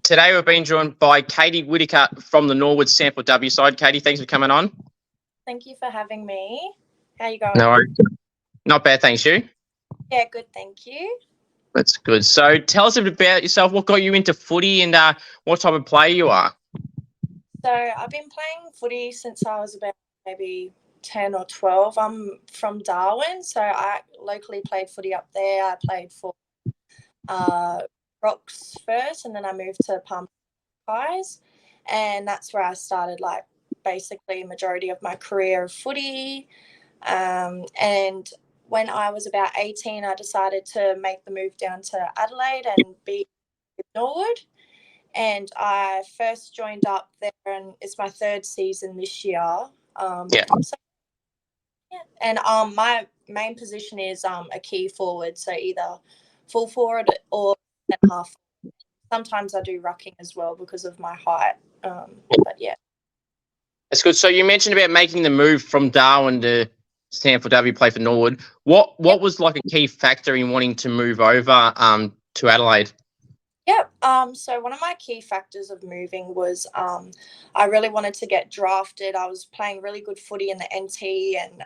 Today we're being joined by Kaitey Whittaker from the Norwood SANFLW side. Kaitey, thanks for coming on. Thank you for having me. How you going? No worries. Not bad, thanks. You? Yeah, good, thank you. That's good. So tell us a bit about yourself. What got you into footy and what type of player you are? So I've been playing footy since I was about maybe 10 or 12. I'm from Darwin, so I locally played footy up there. I played for Rocks first, and then I moved to Palm Pies, and that's where I started like basically a majority of my career of footy. And when I was about 18, I decided to make the move down to Adelaide and be with Norwood. And I first joined up there, and it's my third season this year. And my main position is a key forward, so either full forward or centre half. Sometimes I do rucking as well because of my height. But yeah. That's good. So you mentioned about making the move from Darwin to SANFLW, play for Norwood. What was like a key factor in wanting to move over to Adelaide? Yep. So one of my key factors of moving was I really wanted to get drafted. I was playing really good footy in the NT, and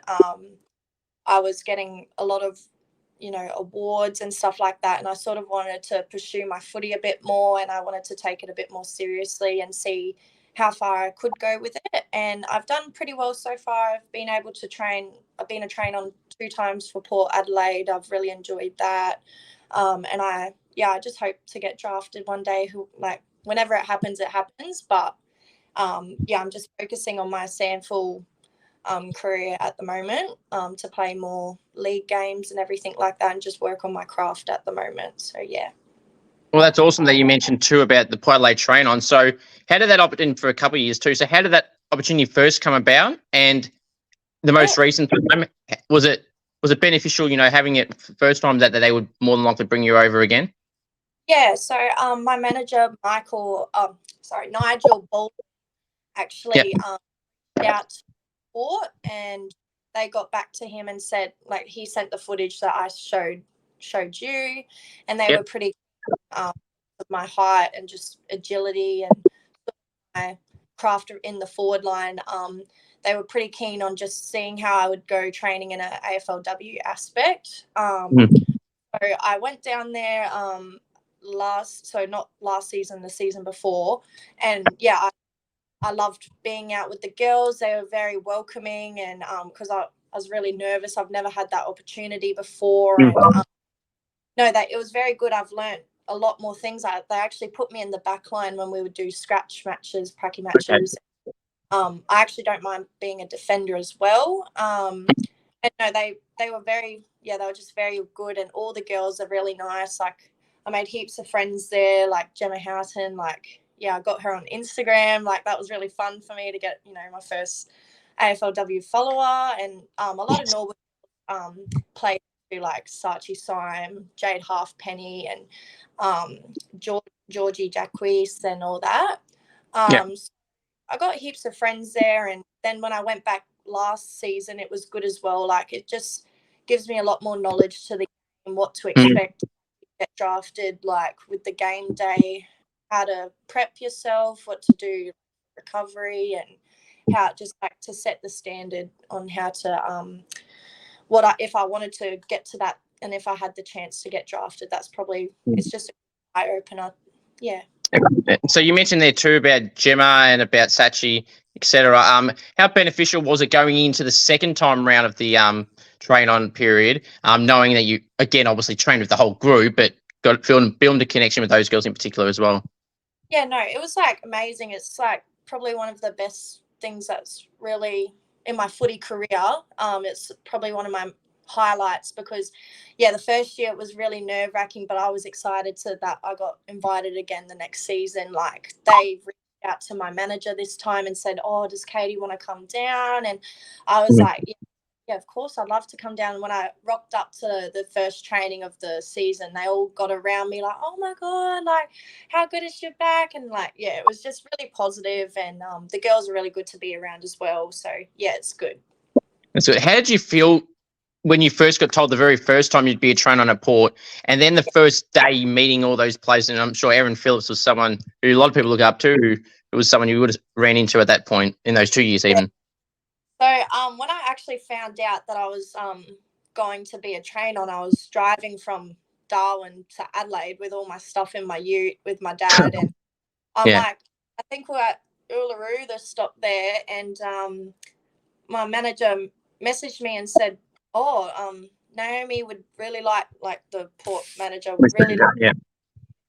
I was getting a lot of, awards and stuff like that. And I sort of wanted to pursue my footy a bit more, and I wanted to take it a bit more seriously and see how far I could go with it. And I've done pretty well so far. I've been able to train. I've been a train on 2 times for Port Adelaide. I've really enjoyed that. And I just hope to get drafted one day. Whenever it happens, it happens. But I'm just focusing on my SANFL career at the moment, to play more league games and everything like that, and just work on my craft at the moment. So yeah. Well, that's awesome that you mentioned too about the Port Adelaide train on. So how did that opportunity for a couple of years too? So how did that opportunity first come about? And the most recent time, was it beneficial, having it first time that they would more than likely bring you over again? Yeah, so my manager, Nigel Ball, actually out to Port, and they got back to him and said, like, he sent the footage that I showed you, and they were pretty of my height and just agility and my craft in the forward line. They were pretty keen on just seeing how I would go training in an AFLW aspect. So I went down there not last season, the season before, and I loved being out with the girls. They were very welcoming, and because I was really nervous, I've never had that opportunity before. And it was very good. I've learnt a lot more things. They actually put me in the back line when we would do scratch matches, pracky matches. I actually don't mind being a defender as well. And no, they were they were just very good, and all the girls are really nice. Like, I made heaps of friends there, like Gemma Houghton. I got her on Instagram. Like, that was really fun for me to get, my first AFLW follower. And a lot of Norwood players do, like Sachi Syme, Jade Halfpenny, and Georgie Jacquees and all that. So I got heaps of friends there, and then when I went back last season, it was good as well. Like, it just gives me a lot more knowledge to the game, what to expect to get drafted, like with the game day, how to prep yourself, what to do, recovery, and how just like to set the standard on how to if I wanted to get to that, and if I had the chance to get drafted, that's probably it's just an eye opener. Yeah. So you mentioned there too about Gemma and about Sachi, etc. How beneficial was it going into the second time round of the train on period, knowing that you again obviously trained with the whole group, but got building a connection with those girls in particular as well? Yeah, no, it was like amazing. It's like probably one of the best things that's really in my footy career. It's probably one of my highlights because the first year it was really nerve-wracking, but I was excited that I got invited again the next season. Like, they reached out to my manager this time and said, "Oh, does Kaitey want to come down?" And I was like, yeah, of course, I'd love to come down. And when I rocked up to the first training of the season, they all got around me like, "Oh my God, like, how good is your back?" And like, it was just really positive, and the girls are really good to be around as well. So yeah, it's good. So how did you feel when you first got told the very first time you'd be a trainer on a Port, and then the first day meeting all those players, and I'm sure Erin Phillips was someone who a lot of people look up to, who was someone you would have ran into at that point in those 2 years even. So when I actually found out that I was going to be a trainer, I was driving from Darwin to Adelaide with all my stuff in my ute with my dad, and I'm like, I think we're at Uluru, the stop there, and my manager messaged me and said, Naomi would really like the Port manager would really like to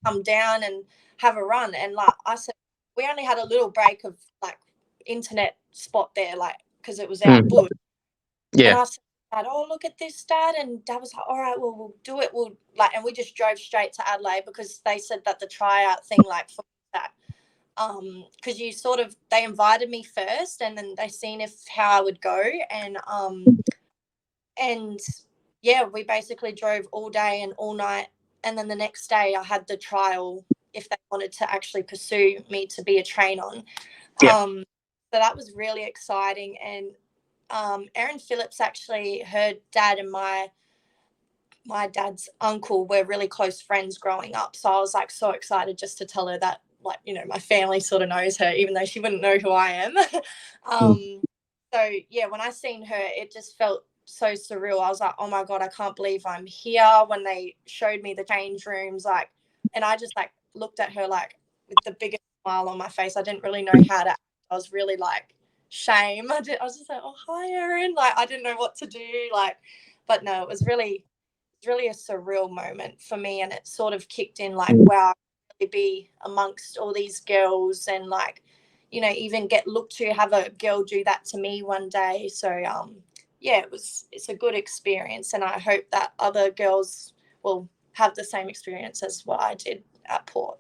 come down and have a run. And like I said, we only had a little break of like internet spot there, like, because it was out bush. And I said, Dad, look at this, Dad. And Dad was like, all right, well, we'll do it. And we just drove straight to Adelaide because they said that the tryout thing, like, for that, because they invited me first, and then they seen how I would go, and we basically drove all day and all night, and then the next day I had the trial if they wanted to actually pursue me to be a train on. So that was really exciting. And Erin Phillips, actually, her dad and my dad's uncle were really close friends growing up, so I was like so excited just to tell her that, like, you know, my family sort of knows her even though she wouldn't know who I am. So yeah, when I seen her, it just felt so surreal. I was like, oh my God, I can't believe I'm here. When they showed me the change rooms, like, and I just like looked at her like with the biggest smile on my face. I didn't really know how to act. I was really like shame. I was just like, oh, hi Erin, like I didn't know what to do, like, but no, it was really a surreal moment for me, and it sort of kicked in like, wow, I'll be amongst all these girls, and like, you know, even get looked to, have a girl do that to me one day. So it's a good experience, and I hope that other girls will have the same experience as what I did at Port.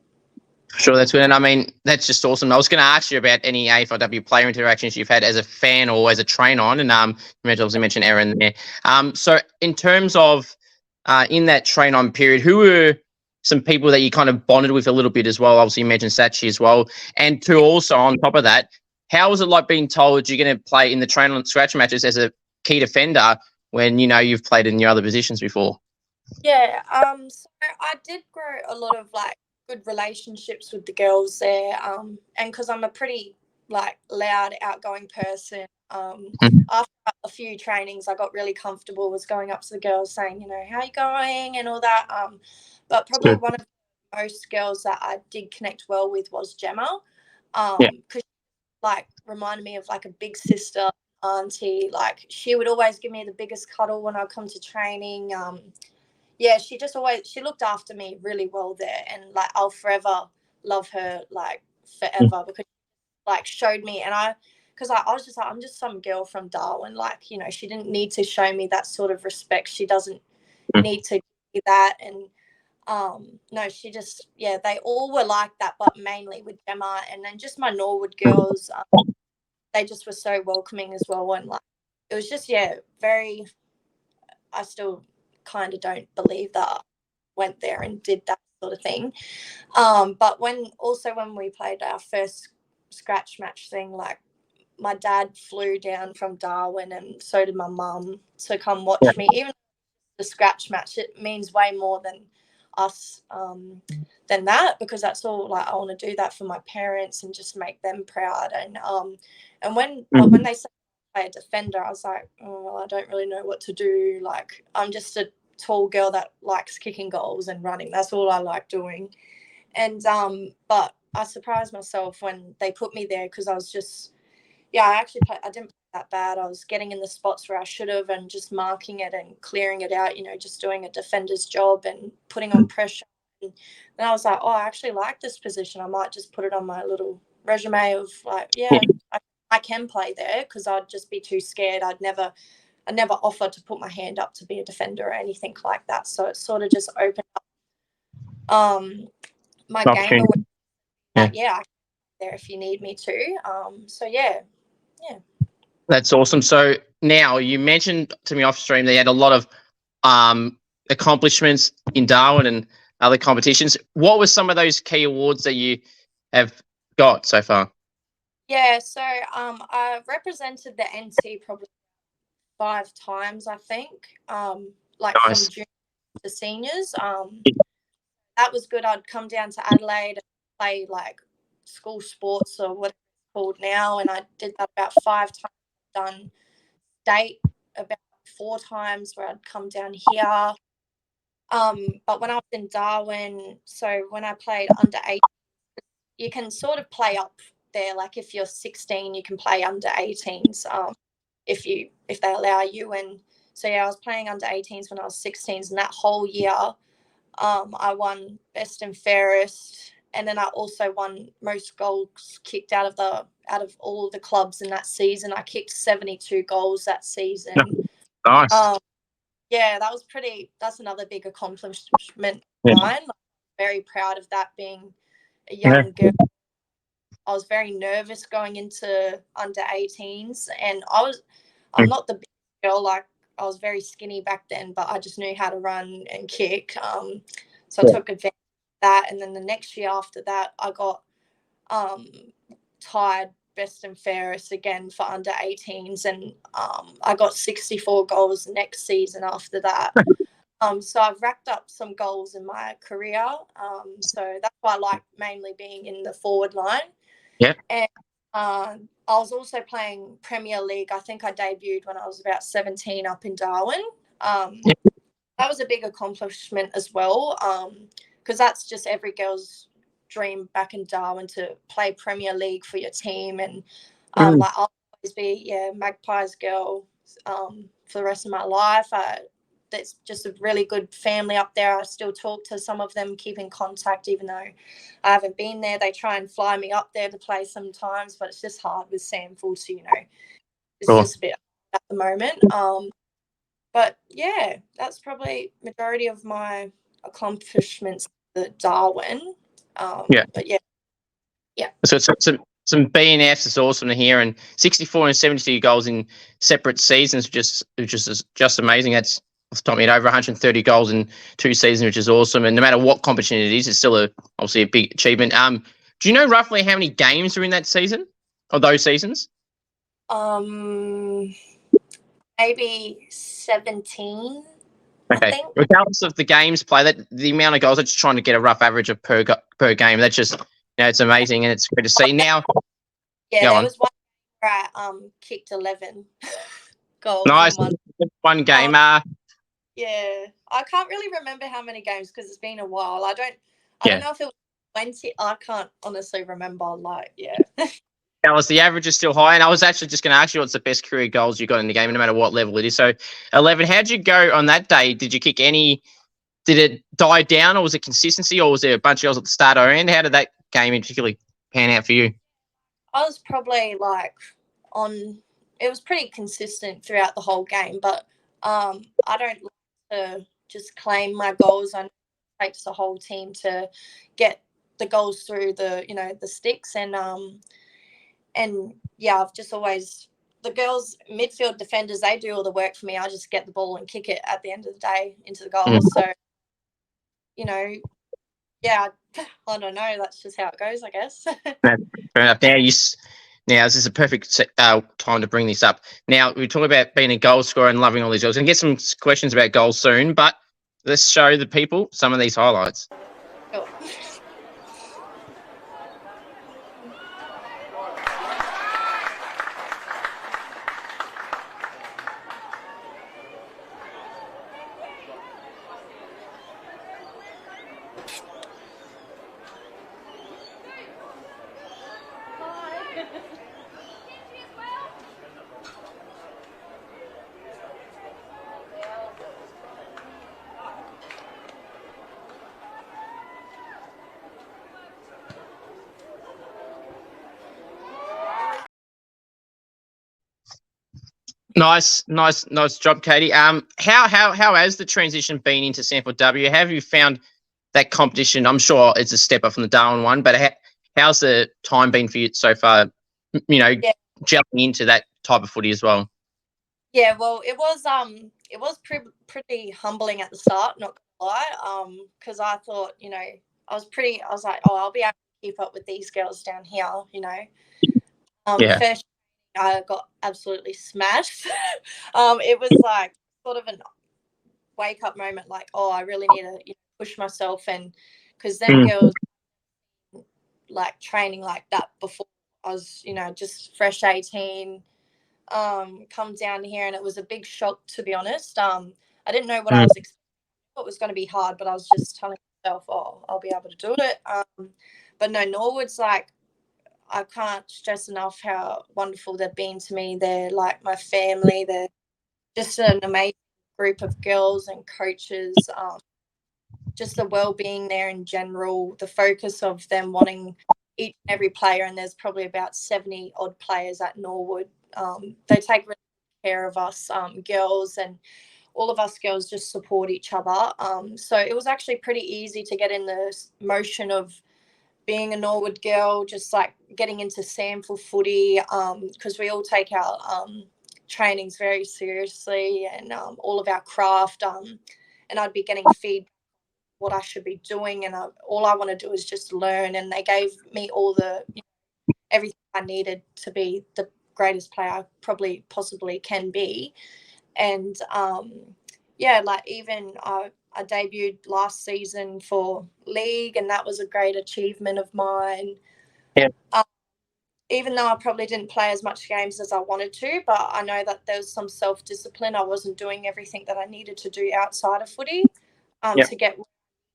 Sure, that's good. And I mean, that's just awesome. I was going to ask you about any AFLW player interactions you've had as a fan or as a train on, and you obviously mentioned Erin there. So in terms of in that train on period, who were some people that you kind of bonded with a little bit as well? Obviously, you mentioned Sachi as well. And also on top of that, how was it like being told you're going to play in the train on scratch matches as a key defender when, you know, you've played in your other positions before? Yeah, so I did grow a lot of like good relationships with the girls there, and because I'm a pretty like loud, outgoing person, after a few trainings I got really comfortable was going up to the girls saying, you know, how are you going and all that, but probably one of the most girls that I did connect well with was Gemma, because she like reminded me of like a big sister, auntie. Like she would always give me the biggest cuddle when I come to training. She looked after me really well there, and like I'll forever love her, like forever, because like showed me, and I was just like, I'm just some girl from Darwin, like, you know, she didn't need to show me that sort of respect. She doesn't need to do that. And no, she just, they all were like that, but mainly with Gemma, and then just my Norwood girls, they just were so welcoming as well, and like it was just very, I still kind of don't believe that I went there and did that sort of thing. But when we played our first scratch match thing, like my dad flew down from Darwin, and so did my mum, to come watch me. Even the scratch match, it means way more than us, than that, because that's all, like, I want to do that for my parents and just make them proud. And when they said play a defender, I was like, oh, well, I don't really know what to do. Like, I'm just a tall girl that likes kicking goals and running. That's all I like doing. And but I surprised myself when they put me there, because I was just, I didn't play that bad. I was getting in the spots where I should have and just marking it and clearing it out, you know, just doing a defender's job and putting on pressure. And then I was like, oh, I actually like this position. I might just put it on my little resume of like, I can play there, because I'd just be too scared. I never offered to put my hand up to be a defender or anything like that. So it sort of just opened up my game. I can there if you need me to. So yeah. That's awesome. So now, you mentioned to me off stream that you had a lot of accomplishments in Darwin and other competitions. What were some of those key awards that you have got so far? Yeah, so I represented the NT probably 5 times, I think. Like Nice. from junior to seniors. That was good. I'd come down to Adelaide and play like school sports or what it's called now, and I did that about 5 times. I've done state about 4 times where I'd come down here. But when I was in Darwin, so when I played under 8, you can sort of play up there. Like if you're 16, you can play under 18s if they allow you. And so yeah, I was playing under 18s when I was 16s, and that whole year I won best and fairest, and then I also won most goals kicked out of all of the clubs in that season. I kicked 72 goals that season. Nice. Yeah, that's another big accomplishment of mine. I'm very proud of that, being a young girl. I was very nervous going into under 18s, and I'm not the big girl, like I was very skinny back then, but I just knew how to run and kick. So I took advantage of that, and then the next year after that, I got tied best and fairest again for under 18s, and I got 64 goals next season after that. So I've racked up some goals in my career. So that's why I like mainly being in the forward line. Yeah. And I was also playing Premier League. I think I debuted when I was about 17 up in Darwin. That was a big accomplishment as well, because that's just every girl's dream back in Darwin, to play Premier League for your team. And like I'll always be Magpies girl for the rest of my life. That's just a really good family up there. I still talk to some of them, keep in contact, even though I haven't been there. They try and fly me up there to play sometimes, but it's just hard with SANFL to, it's just a bit at the moment. But yeah, that's probably majority of my accomplishments at Darwin. But yeah. So some BNFs is awesome to hear, and 64 and 72 goals in separate seasons, just amazing. That's off the top of my head, over 130 goals in 2 seasons, which is awesome. And no matter what competition it is, it's still obviously a big achievement. Do you know roughly how many games are in that season, or those seasons? Maybe 17. Okay. Regardless of the games play, that the amount of goals, I'm just trying to get a rough average of per game. That's just, it's amazing, and it's great to see. Now, there was one where I kicked 11 goals. Nice. In one game. Yeah, I can't really remember how many games because it's been a while. I don't know if it was 20. I can't honestly remember. Alice, the average is still high, and I was actually just going to ask you what's the best career goals you got in the game, no matter what level it is. So, 11. How'd you go on that day? Did you kick any? Did it die down, or was it consistency, or was there a bunch of goals at the start or end? How did that game in particularly pan out for you? I was probably it was pretty consistent throughout the whole game, but I don't like to just claim my goals. I know it takes the whole team to get the goals through the sticks, and I've just always, the girls midfield defenders, they do all the work for me. I just get the ball and kick it at the end of the day into the goal. So I don't know, that's just how it goes, I guess. Fair enough. Now, this is a perfect time to bring this up. Now, we talk about being a goal scorer and loving all these goals. We're going to get some questions about goals soon, but let's show the people some of these highlights. Sure. Nice job, Katie. How has the transition been into SANFLW? Have you found that competition? I'm sure it's a step up from the Darwin one, but how's the time been for you so far? Jumping into that type of footy as well. Yeah, well, it was pretty humbling at the start, not gonna lie, because I thought, I was like, oh, I'll be able to keep up with these girls down here, Yeah. First I got absolutely smashed. It was like sort of an wake up moment, like, oh, I really need to push myself, and because them girls like training like that before. I was, just fresh 18, come down here, and it was a big shock, to be honest. I didn't know what I was expecting. It was going to be hard, but I was just telling myself, oh, I'll be able to do it. But no, Norwood's like, I can't stress enough how wonderful they've been to me. They're like my family. They're just an amazing group of girls and coaches. Just the well-being there in general, the focus of them wanting each and every player, and there's probably about 70 odd players at Norwood. They take really good care of us girls, and all of us girls just support each other. So it was actually pretty easy to get in the motion of being a Norwood girl, just like getting into SANFLW footy, because we all take our trainings very seriously, and all of our craft, and I'd be getting feedback what I should be doing, and all I want to do is just learn, and they gave me all the everything I needed to be the greatest player I probably possibly can be. And like even I debuted last season for league, and that was a great achievement of mine. Even though I probably didn't play as much games as I wanted to, but I know that there was some self-discipline. I wasn't doing everything that I needed to do outside of footy to get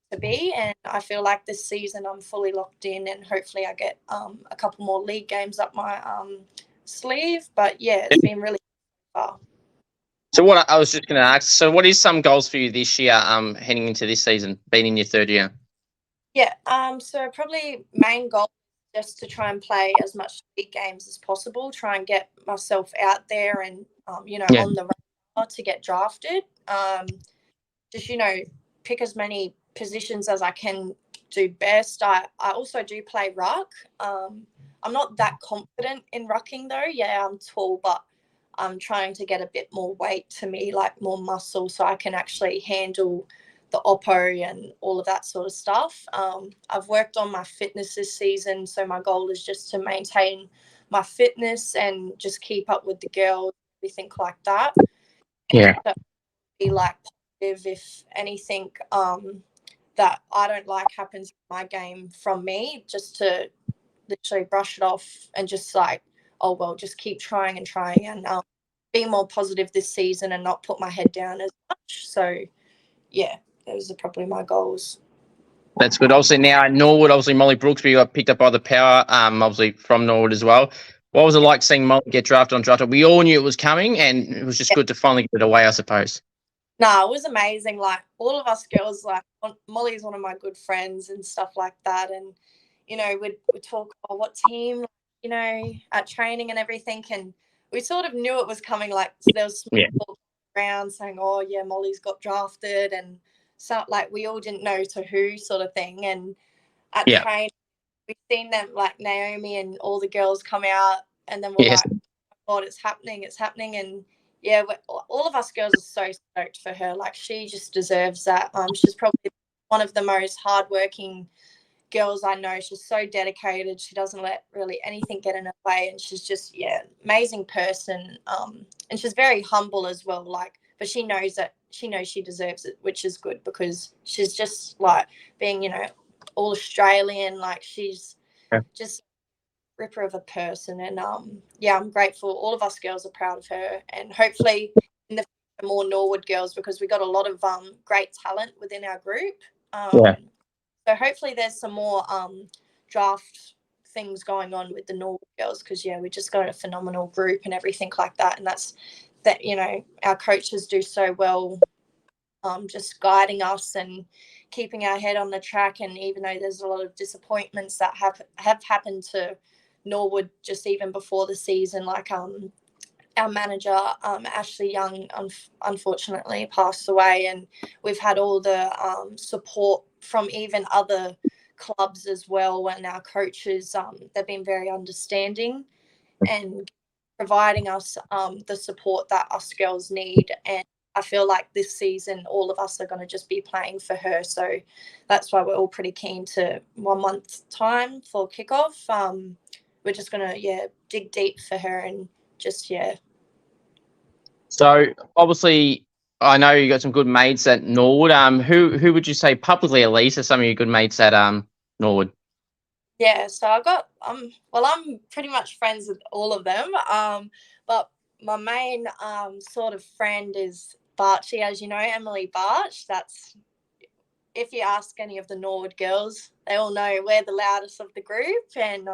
to be, and I feel like this season I'm fully locked in, and hopefully I get a couple more league games up my sleeve. But yeah, it's been really fun. So what I was just going to ask, so what is some goals for you this year, heading into this season, being in your third year? Yeah, so probably main goal is just to try and play as much league games as possible, try and get myself out there and on the radar to get drafted. Just pick as many positions as I can do best. I also do play ruck. I'm not that confident in rucking though. Yeah, I'm tall, but I'm trying to get a bit more weight to me, like more muscle, so I can actually handle the oppo and all of that sort of stuff. I've worked on my fitness this season, so my goal is just to maintain my fitness and just keep up with the girls, everything like that. Yeah. So be like positive if anything that I don't like happens in my game from me, just to literally brush it off and just like, oh well, just keep trying and be more positive this season and not put my head down as much. So yeah, those are probably my goals. That's good. Obviously now at Norwood, obviously Molly Brooksby got picked up by the Power, obviously from Norwood as well. What was it like seeing Molly get drafted on draft? We all knew it was coming, and it was just good to finally get it away, I suppose. No, it was amazing. Like all of us girls, like Molly's one of my good friends and stuff like that. And, we'd talk about what team, at training and everything. And we sort of knew it was coming. Like there was small around saying, oh yeah, Molly's got drafted. And so like we all didn't know to who sort of thing. And at training, we've seen them like Naomi and all the girls come out, and then we're like, oh, it's happening. And yeah, all of us girls are so stoked for her. Like she just deserves that. She's probably one of the most hardworking girls I know. She's so dedicated. She doesn't let really anything get in her way, and she's just amazing person. And she's very humble as well. Like, but she knows she deserves it, which is good because she's just like being all Australian. Like she's just ripper of a person, and I'm grateful. All of us girls are proud of her, and hopefully in the future more Norwood girls, because we got a lot of great talent within our group. So hopefully there's some more draft things going on with the Norwood girls, because we just got a phenomenal group and everything like that, and that's that our coaches do so well, just guiding us and keeping our head on the track. And even though there's a lot of disappointments that have happened to Norwood just even before the season, like our manager Ashley Young unfortunately passed away, and we've had all the support from even other clubs as well, and our coaches they've been very understanding and providing us the support that us girls need. And I feel like this season all of us are going to just be playing for her, so that's why we're all pretty keen to 1 month time for kickoff. We're just going to dig deep for her and just, yeah. So obviously, I know you got some good mates at Norwood. Who would you say publicly at least are some of your good mates at Norwood? Yeah, so I got well, I'm pretty much friends with all of them. But my main sort of friend is Bartschy, as you know, Emily Bartsch. That's, if you ask any of the Norwood girls, they all know we're the loudest of the group, and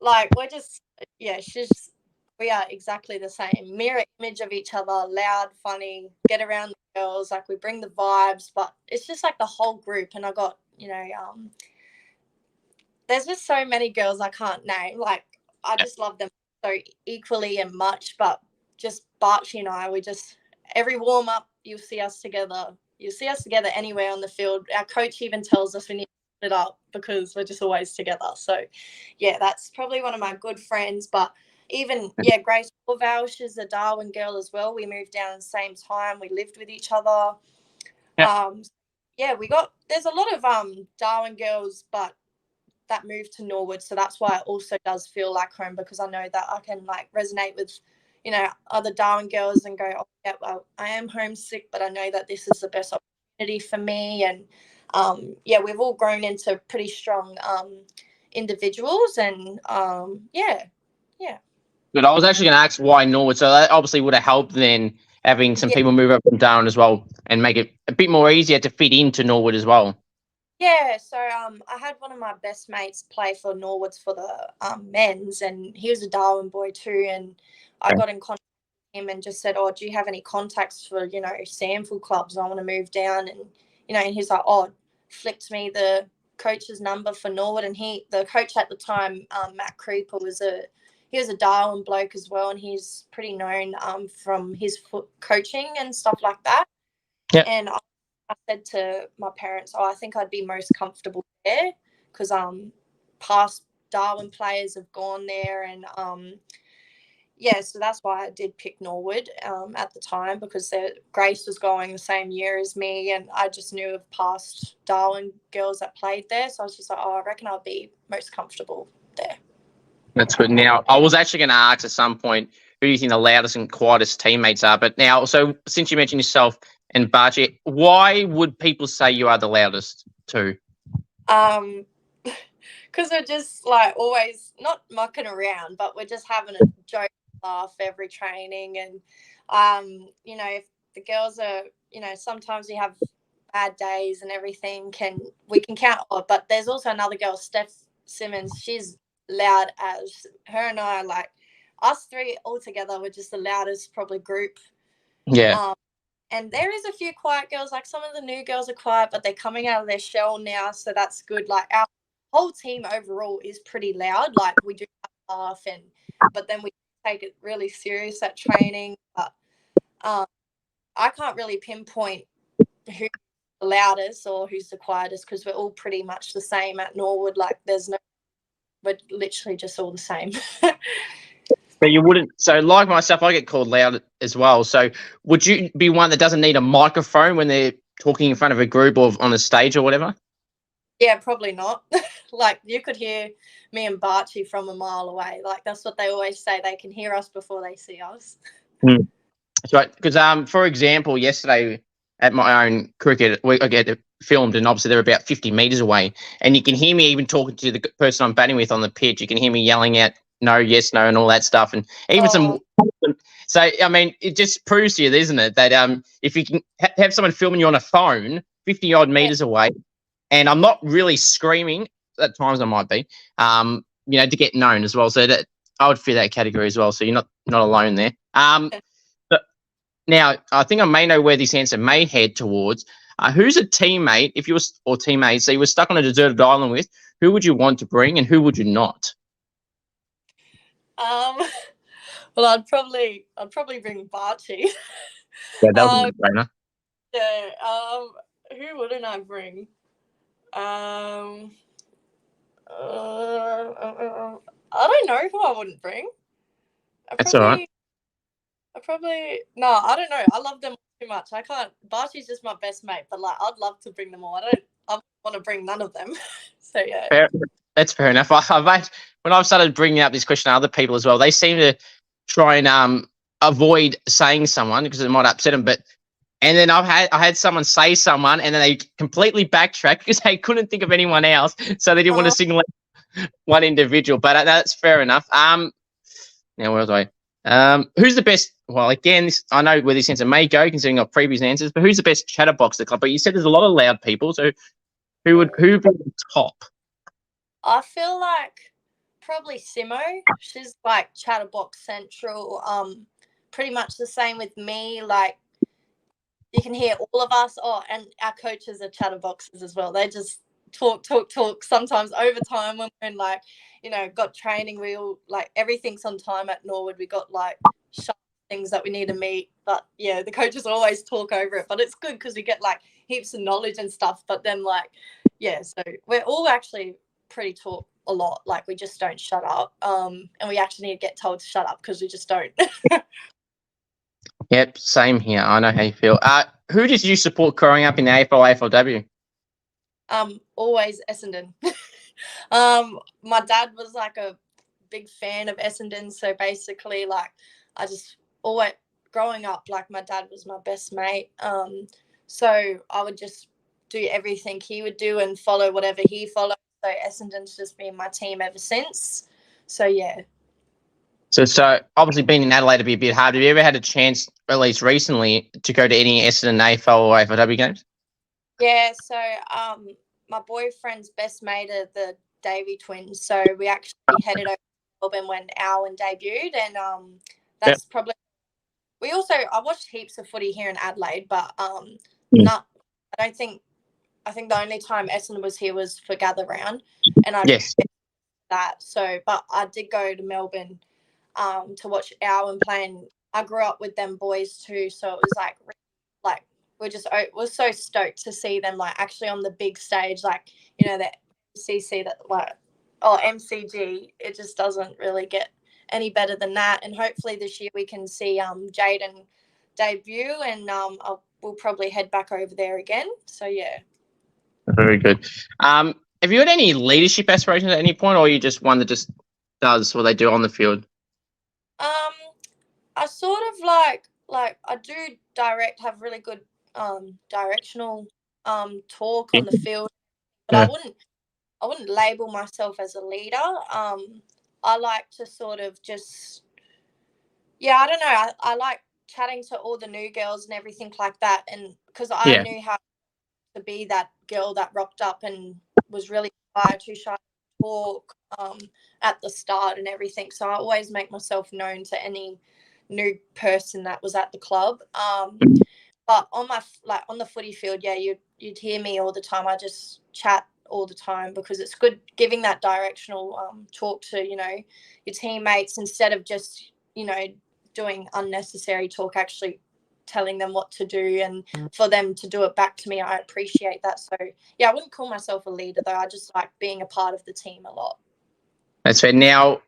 like we're just, yeah, we are exactly the same, mirror image of each other, loud, funny, get around the girls, like we bring the vibes, but it's just like the whole group. And I got, there's just so many girls I can't name. Like, I just love them so equally and much. But just Bartschy and I, we just, every warm up, you'll see us together. You'll see us together anywhere on the field. Our coach even tells us we need to split up because we're just always together. So, yeah, that's probably one of my good friends. But even, Grace Orval, she's a Darwin girl as well. We moved down at the same time. We lived with each other. There's a lot of Darwin girls, but that moved to Norwood, so that's why it also does feel like home, because I know that I can like resonate with, other Darwin girls and go, oh yeah, well, I am homesick, but I know that this is the best opportunity for me. And we've all grown into pretty strong individuals, and Good. I was actually going to ask why Norwood, so that obviously would have helped then having some people move up from Darwin as well and make it a bit more easier to fit into Norwood as well. Yeah, so I had one of my best mates play for Norwoods for the men's, and he was a Darwin boy too, and I got in contact with him and just said, oh, do you have any contacts for, SANFL clubs? I want to move down. And, and he's like, oh, flicked me the coach's number for Norwood, and the coach at the time, Matt Creeper, he was a Darwin bloke as well, and he's pretty known from his coaching and stuff like that. Yeah. And I said to my parents, I think I'd be most comfortable there because past Darwin players have gone there. And, so that's why I did pick Norwood at the time, because Grace was going the same year as me, and I just knew of past Darwin girls that played there. So I was just like, I reckon I'll be most comfortable there. That's good. Now, I was actually going to ask at some point, who do you think the loudest and quietest teammates are? But now, so since you mentioned yourself and Bartschy, why would people say you are the loudest too? Because we're just like always not mucking around, but we're just having a joke, laugh every training. And, if the girls are, sometimes we have bad days and everything, we can count on. But there's also another girl, Steph Simmons. She's loud as her, and I, like us three all together, we're just the loudest probably group. Yeah. And there is a few quiet girls, like some of the new girls are quiet, but they're coming out of their shell now, so that's good. Like our whole team overall is pretty loud. Like we do laugh, but then we take it really serious at training. But I can't really pinpoint who's the loudest or who's the quietest, because we're all pretty much the same at Norwood. Like we're literally just all the same. But you wouldn't, so like myself, I get called loud as well. So would you be one that doesn't need a microphone when they're talking in front of a group or on a stage or whatever? Yeah, probably not. Like you could hear me and Bartschy from a mile away. Like that's what they always say. They can hear us before they see us. That's right. Because for example, yesterday at my own cricket, I get it filmed, and obviously they're about 50 metres away, and you can hear me even talking to the person I'm batting with on the pitch. You can hear me yelling out no, yes, no, and all that stuff, and even some. So I mean, it just proves to you, isn't it, that if you can have someone filming you on a phone 50 odd metres away, and I'm not really screaming at times, I might be, to get known as well. So that I would fit that category as well. So you're not alone there. But now I think I may know where this answer may head towards. Who's a teammate, if you were, or teammates, so you were stuck on a deserted island with? Who would you want to bring, and who would you not? Well, I'd probably bring Bartschy. Yeah, that was a brainer. Yeah. Who wouldn't I bring? I don't know who I wouldn't bring. That's all right. I don't know. I love them too much. I can't. Bartschy's just my best mate, but like I'd love to bring them all. I want to bring none of them. So yeah. That's fair enough. When I've started bringing up this question to other people as well, they seem to try and avoid saying someone because it might upset them. And then I had someone say someone, and then they completely backtracked because they couldn't think of anyone else, so they didn't want to single out one individual. But that's fair enough. Now where was I? Who's the best? Well, again, I know where this answer may go, considering our previous answers. But who's the best chatterbox at the club? But you said there's a lot of loud people, so who would be the top? I feel like probably Simo. She's like chatterbox central. Pretty much the same with me. Like, you can hear all of us. Oh, and our coaches are chatterboxes as well. They just talk. Sometimes overtime when we're in, like, got training. We all, like, everything's on time at Norwood. We got like things that we need to meet. But yeah, the coaches always talk over it. But it's good because we get like heaps of knowledge and stuff. But then, like, yeah, so we're all actually pretty talk a lot. Like, we just don't shut up. And we actually need to get told to shut up because we just don't. Yep, same here. I know how you feel. Who did you support growing up in the AFLW? Always Essendon. My dad was like a big fan of Essendon, so basically, like, I just always growing up, like, my dad was my best mate. So I would just do everything he would do and follow whatever he followed. So Essendon's just been my team ever since. So yeah. So obviously being in Adelaide would be a bit hard. Have you ever had a chance, at least recently, to go to any Essendon AFL or AFLW games? Yeah, so my boyfriend's best mate are the Davey twins. So we actually headed over to Melbourne when Owen debuted, and that's probably. I watched heaps of footy here in Adelaide, but not. I think the only time Essendon was here was for Gather Round, and I that. So, but I did go to Melbourne to watch Owen play, and I grew up with them boys too. So it was like we're so stoked to see them, like, actually on the big stage, like, the MCC, that, like, MCG. It just doesn't really get any better than that. And hopefully this year we can see Jaden debut, and we'll probably head back over there again. So yeah. Very good. Have you had any leadership aspirations at any point, or are you just one that just does what they do on the field? I sort of like I do have really good directional talk on the field, but I wouldn't label myself as a leader. I like to sort of just, I don't know. I like chatting to all the new girls and everything like that, and because I knew how to be that girl that rocked up and was really too shy to talk at the start and everything. So I always make myself known to any new person that was at the club. But on the footy field, you'd hear me all the time. I just chat all the time because it's good giving that directional talk to your teammates, instead of just doing unnecessary talk, actually telling them what to do and for them to do it back to me. I appreciate that. So I wouldn't call myself a leader though. I just like being a part of the team a lot. That's fair. Now,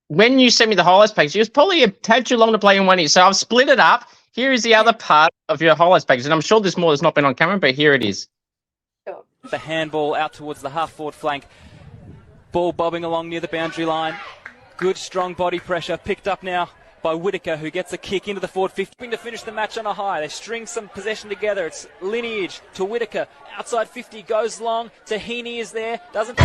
when you sent me the highlights package, it was probably a tad too long to play in one year. So I've split it up. Here is the other part of your highlights package, and I'm sure there's more that's not been on camera, but here it is. Sure. The handball out towards the half-forward flank. Ball bobbing along near the boundary line. Good, strong body pressure. Picked up now by Whittaker, who gets a kick into the forward 50 to finish the match on a high. They string some possession together. It's Lineage to Whittaker. Outside 50, goes long. Tahini is there. Doesn't...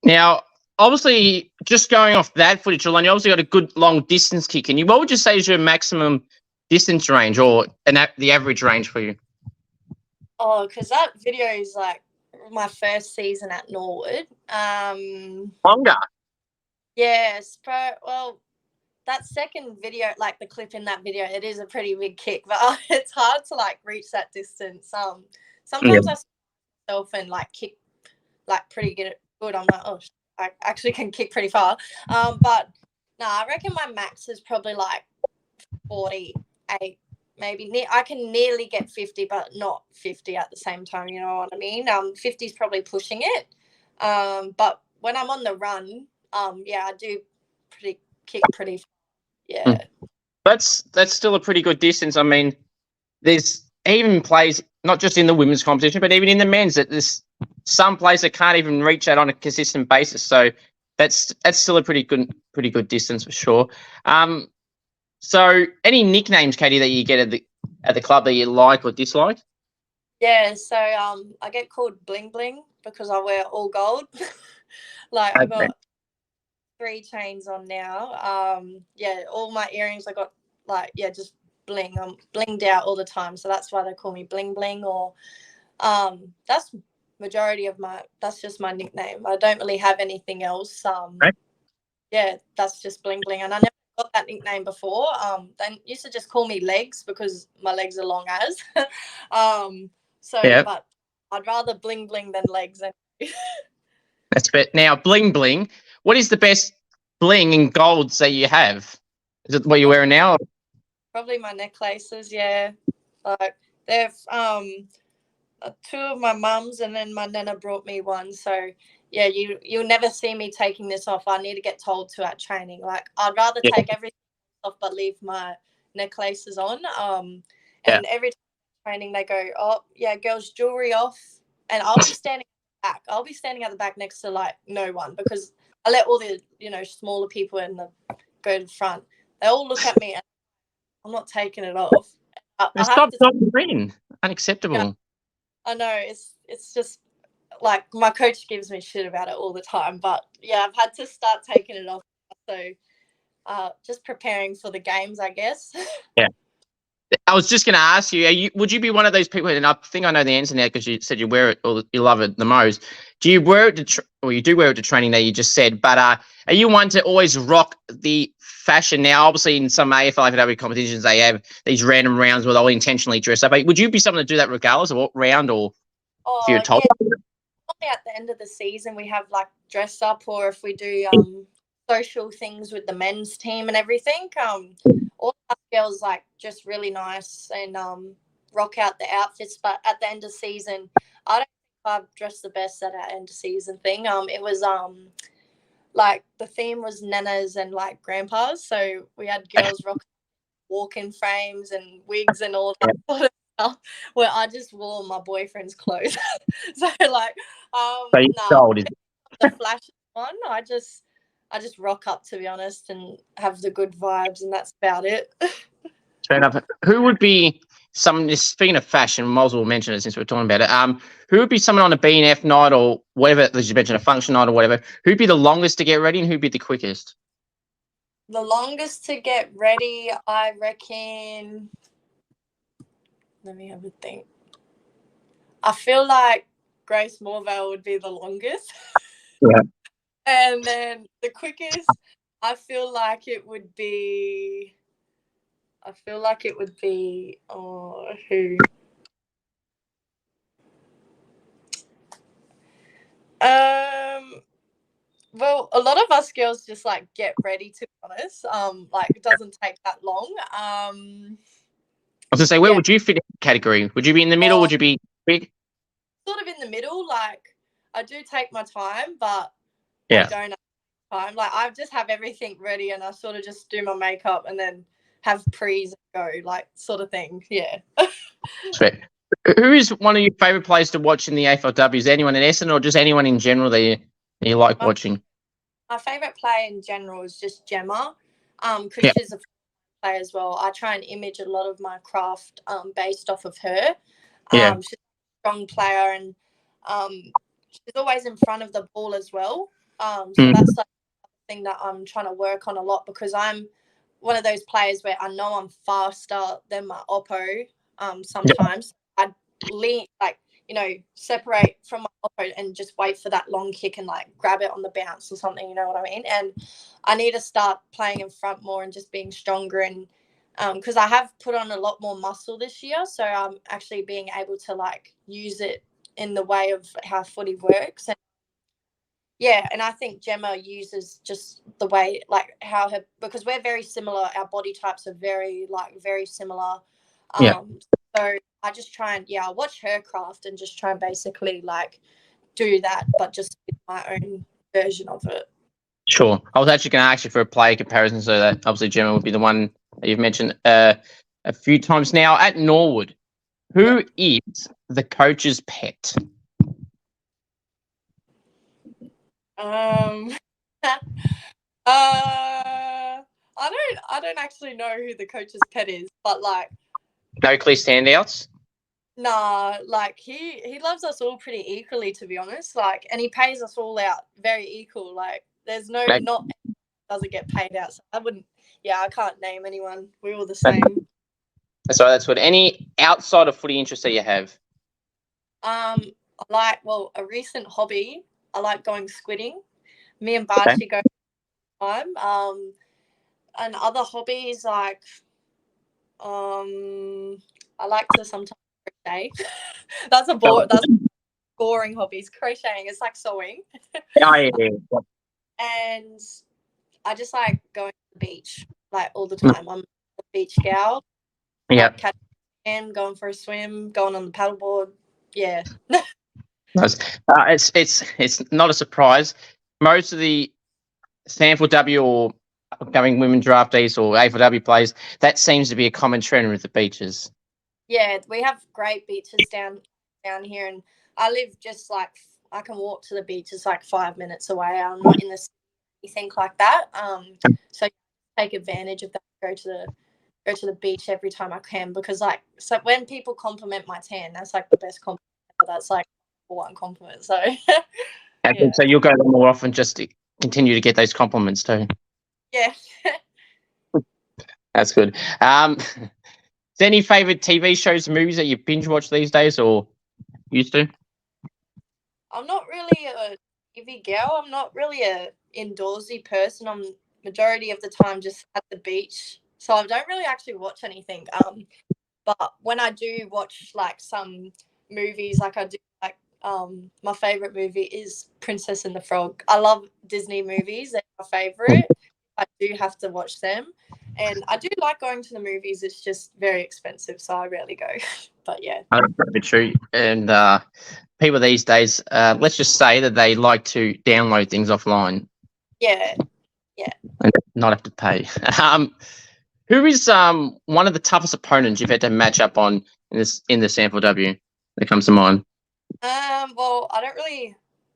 Now, obviously, just going off that footage alone, you obviously got a good long distance kick. And what would you say is your maximum distance range, or the average range for you? Oh, because that video is like my first season at Norwood. Longer. Yes, but that second video, like the clip in that video, it is a pretty big kick, but it's hard to like reach that distance. Sometimes I myself and like kick like pretty good. I'm like, oh, I actually can kick pretty far. But no, I reckon my max is probably like 48, maybe. I can nearly get 50, but not 50 at the same time. You know what I mean? 50 is probably pushing it. But when I'm on the run, yeah, I do kick pretty far. Yeah. That's still a pretty good distance. I mean, there's even plays not just in the women's competition, but even in the men's that there's some players that can't even reach that on a consistent basis. So that's still a pretty good distance for sure. So any nicknames, Katie, that you get at the club that you like or dislike? Yeah, so I get called Bling Bling because I wear all gold. Like I've got 3 chains on now. Yeah, all my earrings I got just bling. I'm blinged out all the time, so that's why they call me Bling Bling. Or that's majority of that's just my nickname. I don't really have anything else. Yeah, that's just Bling Bling, and I never got that nickname before. They used to just call me Legs because my legs are long as. But I'd rather Bling Bling than Legs. That's bet. Now, Bling Bling, what is the best bling and golds that you have? Is it what you're wearing now? Probably my necklaces, yeah. Like they're 2 of my mum's, and then my nana brought me one. So yeah, you'll never see me taking this off. I need to get told to at training. Like I'd rather take everything off but leave my necklaces on. And every time training they go, oh yeah, girls, jewellery off, and I'll be standing back. I'll be standing at the back next to like no one because I let all the smaller people go to the front. They all look at me and I'm not taking it off. Stop green. Unacceptable. Yeah, I know it's just like my coach gives me shit about it all the time, but yeah, I've had to start taking it off. So just preparing for the games, I guess. Yeah. I was just going to ask you, would you be one of those people, and I think I know the answer now because you said you wear it or you love it the most. Do you wear it you do wear it to training that you just said, but are you one to always rock the fashion? Now, obviously in some AFLW competitions, they have these random rounds where they'll intentionally dress up. But would you be someone to do that regardless of what round or if you're told? Yeah. At the end of the season, we have like dress up, or if we do social things with the men's team and everything. All our girls like just really nice and rock out the outfits. But at the end of season, I don't think I've dressed the best at our end of season thing. It was like the theme was nanas and like grandpas, so we had girls rock walk-in frames and wigs and all that sort of stuff. Where I just wore my boyfriend's clothes. So like the flash one, I just rock up, to be honest, and have the good vibes, and that's about it. Fair enough. Who would be someone, speaking of fashion, might as well mention it since we're talking about it. Who would be someone on a B&F night or whatever, as you mentioned, a function night or whatever, who'd be the longest to get ready and who'd be the quickest? The longest to get ready, I reckon, let me have a think. I feel like Grace Morvale would be the longest. Yeah. And then the quickest, I feel like it would be, who? Well, a lot of us girls just like get ready, to be honest. Like it doesn't take that long. I was gonna say, where would you fit in the category? Would you be in the middle? Would you be big? Sort of in the middle. Like I do take my time, but I don't have time. Like I just have everything ready, and I sort of just do my makeup and then have pre's and go, like sort of thing. Yeah. Who is one of your favourite players to watch in the AFLW? Is there anyone in Essendon or just anyone in general that you like watching? My favourite player in general is just Gemma, because she's a player as well. I try and image a lot of my craft based off of her. She's a strong player, and she's always in front of the ball as well. So that's like the thing that I'm trying to work on a lot, because I'm one of those players where I know I'm faster than my oppo. Sometimes I lean, like separate from my opponent and just wait for that long kick and like grab it on the bounce or something, you know what I mean? And I need to start playing in front more and just being stronger, and because I have put on a lot more muscle this year, so I'm actually being able to like use it in the way of how footy works. And yeah, and I think Gemma uses just the way like how her, because we're very similar, our body types are very similar. So I just try and I watch her craft and just try and basically like do that, but just with my own version of it. Sure. I was actually going to ask you for a player comparison, so that obviously Gemma would be the one that you've mentioned a few times now. At Norwood, who is the coach's pet? I don't actually know who the coach's pet is, but like No clear standouts? nah, like he loves us all pretty equally, to be honest. Like, and he pays us all out very equal. Like, there's not doesn't get paid out. So I can't name anyone. We're all the same. So that's what. Any outside of footy interests that you have? I like, a recent hobby. I like going squidding. Me and Bartsch go all the time. And other hobbies like, I like to sometimes crochet. That's boring hobbies. Crocheting, it's like sewing. And I just like going to the beach like all the time. I'm a beach gal. Yeah. Like catching, going for a swim, going on the paddleboard. Yeah. Nice. It's not a surprise. Most of the SANFLW or upcoming women draftees or AFLW players, that seems to be a common trend with the beaches. Yeah, we have great beaches down here, and I live just like I can walk to the beach. It's like 5 minutes away. I'm not in the city, anything like that. So take advantage of that. Go to the beach every time I can, because so when people compliment my tan, that's like the best compliment. That's like one compliment. So So you'll go there more often just to continue to get those compliments too. Yeah. That's good. Is there any favourite TV shows, movies that you binge watch these days or used to? I'm not really a TV girl. I'm not really a indoorsy person. I'm majority of the time just at the beach. So I don't really actually watch anything. But when I do watch like some movies, like I do like my favourite movie is Princess and the Frog. I love Disney movies. They're my favourite. I do have to watch them. And I do like going to the movies. It's just very expensive, so I rarely go. But yeah. That's probably true. And people these days, let's just say that they like to download things offline. Yeah. And not have to pay. Who is one of the toughest opponents you've had to match up on in the SANFLW that comes to mind? Well, I don't really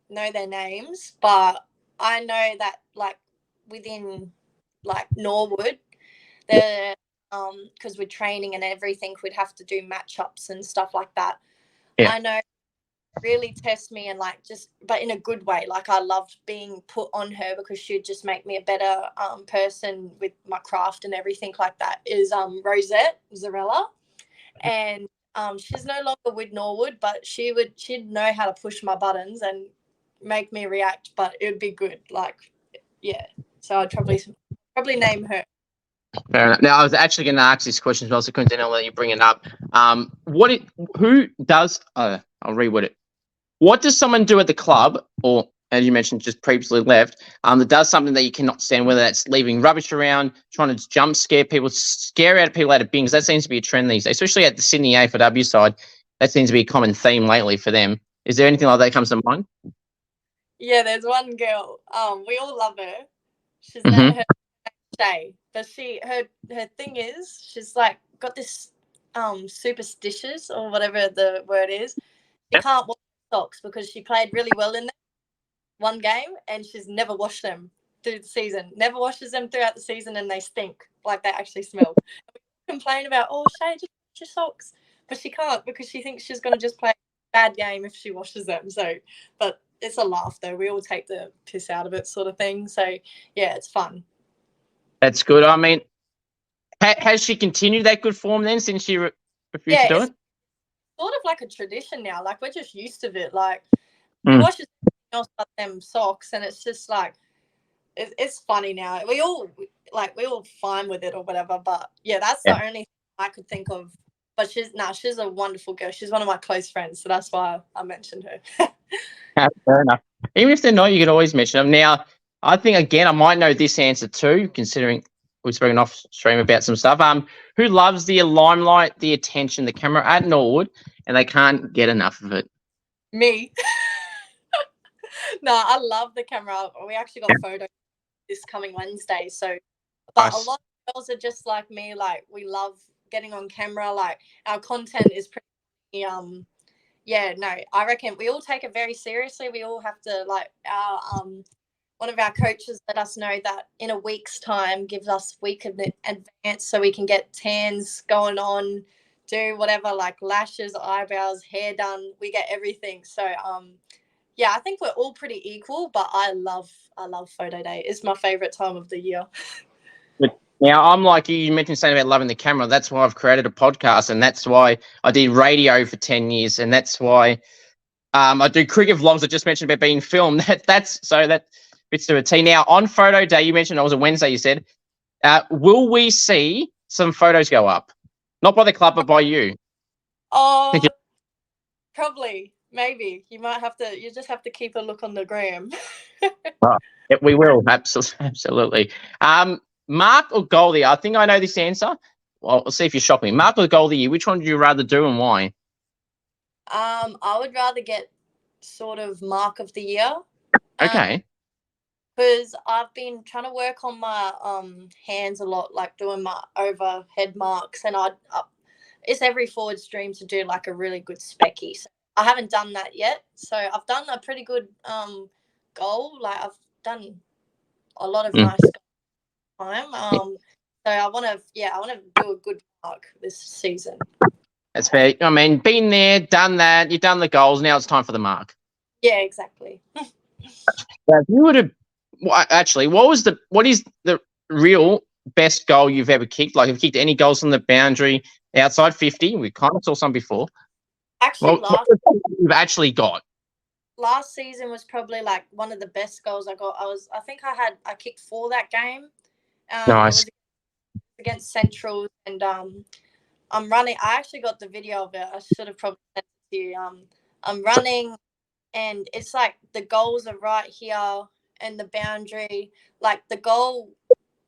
know their names, but I know that like within like Norwood, because we're training and everything, we'd have to do matchups and stuff like that. Yeah. I know really test me and like but in a good way. Like I loved being put on her because she'd just make me a better person with my craft and everything like that. Is Rosette Zarella, and she's no longer with Norwood, but she'd know how to push my buttons and make me react, but it would be good. Like, yeah. So I'd probably name her. Fair enough. Now I was actually going to ask this question as well, so I'll let you bring it up. Who does? I'll reword it. What does someone do at the club, or as you mentioned, just previously left, that does something that you cannot stand, whether that's leaving rubbish around, trying to jump scare people, scare out people out of bins? That seems to be a trend these days, especially at the Sydney AFLW side. That seems to be a common theme lately for them. Is there anything like that comes to mind? Yeah, there's one girl. We all love her. She's her Shay, but her thing is she's like got this superstitious or whatever the word is. She can't wash socks because she played really well in one game and she's never washed them through the season. Never washes them throughout the season, and they stink. Like they actually smell. We complain about, Shay, just wash your socks, but she can't because she thinks she's gonna just play a bad game if she washes them. So, but it's a laugh though. We all take the piss out of it, sort of thing. So yeah, it's fun. That's good. I mean, has she continued that good form then since she refused to do it? sort of like a tradition now. Like we're just used to it. Like Mm. we wash else but them socks, and it's just like it's funny now. We all fine with it or whatever. But yeah, that's the only thing I could think of. But she's a wonderful girl. She's one of my close friends, so that's why I mentioned her. Fair enough. Even if they're not, you can always mention them. Now, I think again, I might know this answer too, considering we've spoken off stream about some stuff. Who loves the limelight, the attention, the camera at Norwood, and they can't get enough of it? Me. No, I love the camera. We actually got photos this coming Wednesday. So, but a lot of girls are just like me. Like we love getting on camera. Like our content is pretty. I reckon we all take it very seriously. We all have to our one of our coaches let us know that in a week's time, gives us week in advance so we can get tans going on, do whatever, like lashes, eyebrows, hair done. We get everything. So I think we're all pretty equal, but I love photo day. It's my favorite time of the year. Now, I'm like you mentioned something about loving the camera. That's why I've created a podcast, and that's why I did radio for 10 years, and that's why I do cricket vlogs. I just mentioned about being filmed. That fits to a T. Now, on photo day, you mentioned it was a Wednesday, you said. Will we see some photos go up? Not by the club, but by you. Oh, probably. Maybe. You just have to keep a look on the gram. Right. Yeah, we will. Absolutely. Mark or Goldie? I think I know this answer. Well, I'll see if you're shocking. Mark or Goldie, which one would you rather do and why? I would rather get sort of Mark of the Year. Okay. Because I've been trying to work on my hands a lot, like doing my overhead marks, and it's every forward's dream to do like a really good specky. So I haven't done that yet. So I've done a pretty good goal. Like I've done a lot of nice time. So I want to do a good mark this season. That's fair. I mean, been there, done that. You've done the goals. Now it's time for the mark. Yeah, exactly. If you would have actually, what is the real best goal you've ever kicked? Like, have you kicked any goals from the boundary outside 50? We kind of saw some before. Actually, you've actually got. Last season was probably like one of the best goals I got. I kicked 4 that game. Nice. It was against Central, and I'm running. I actually got the video of it. I should have probably sent it to you. I'm running, and it's like the goals are right here, and the boundary, like the ball